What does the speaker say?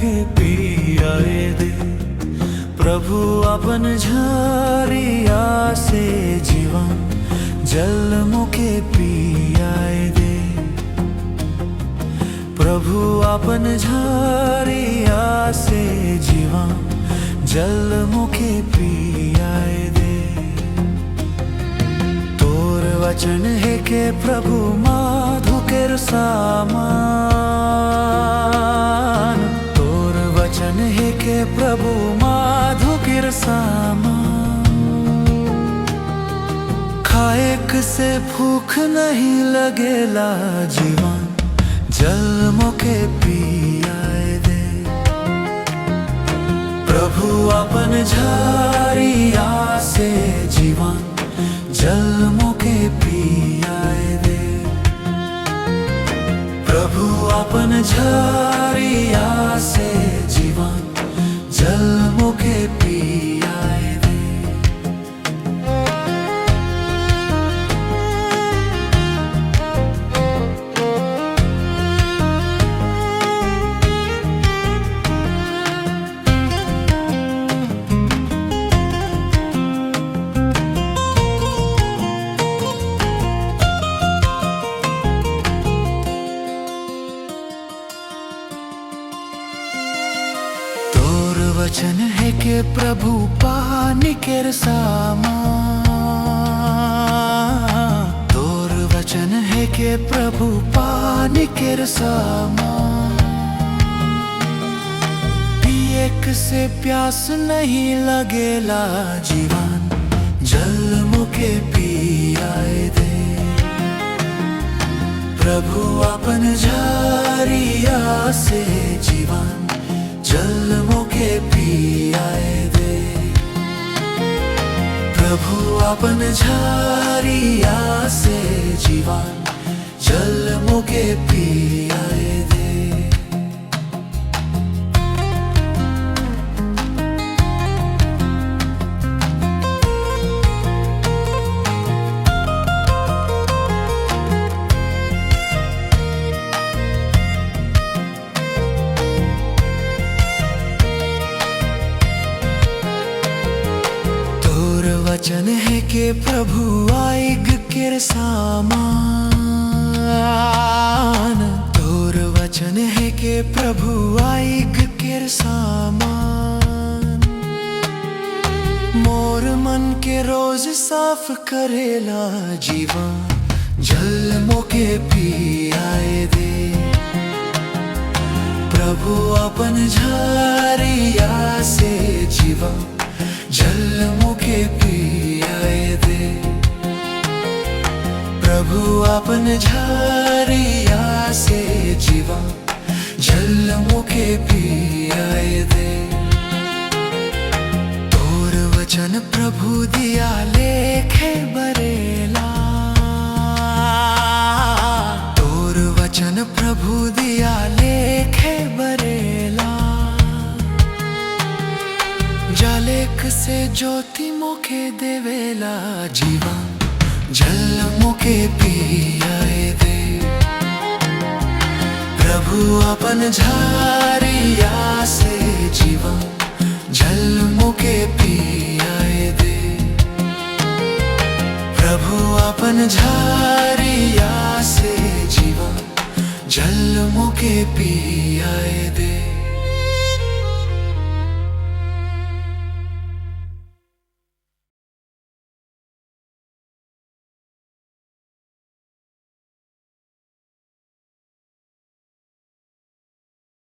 मुखे पियाए दे। प्रभु अपन झारिया से जीवन जल मुखे पियाए दे। प्रभु अपन झारिया से जीवन जल मुखे पियाए दे। तोर वचन है के प्रभु माधु केर सामान। तोर वचन है के प्रभु माधु केर सामान। खाएक से भूख नहीं लगेला जीवन जल मुखे पियाए दे। प्रभु अपन झारिया से जीवन जल मुखे पियाए दे। प्रभु अपन झारिया से जीवन जल मुखे पियाए दे। वचन है के प्रभु पानी केर सामान। तोर वचन है के प्रभु पानी केर सामान। पिएक से प्यास नहीं लगेला जीवन जल मुखे पियाए दे। प्रभु अपन झारिया से जीवन जल मुखे पियाए दे। प्रभु अपन झारिया से जीवन जल मुखे पियाए दे। वचन है के प्रभु आइग केर सामान। तोर वचन है के प्रभु आइग केर सामान। मोर मन के रोज साफ करेला जीवन जल मुखे पियाए दे। प्रभु अपन झारिया से जीवन जल मुखे पियाए दे। प्रभु अपन झारिया से जीवन जल मुखे पियाए दे। तोर वचन प्रभु दिया लेखे बरेला। तोर वचन प्रभु दिया लेखे बरेला। जलेक से ज्योति मुखे देवेला जीवन जल मुखे पियाए दे। प्रभु अपन झारिया से जीवन जल मुखे पियाए दे। प्रभु अपन झारिया से जीवन जल मुखे पियाए दे।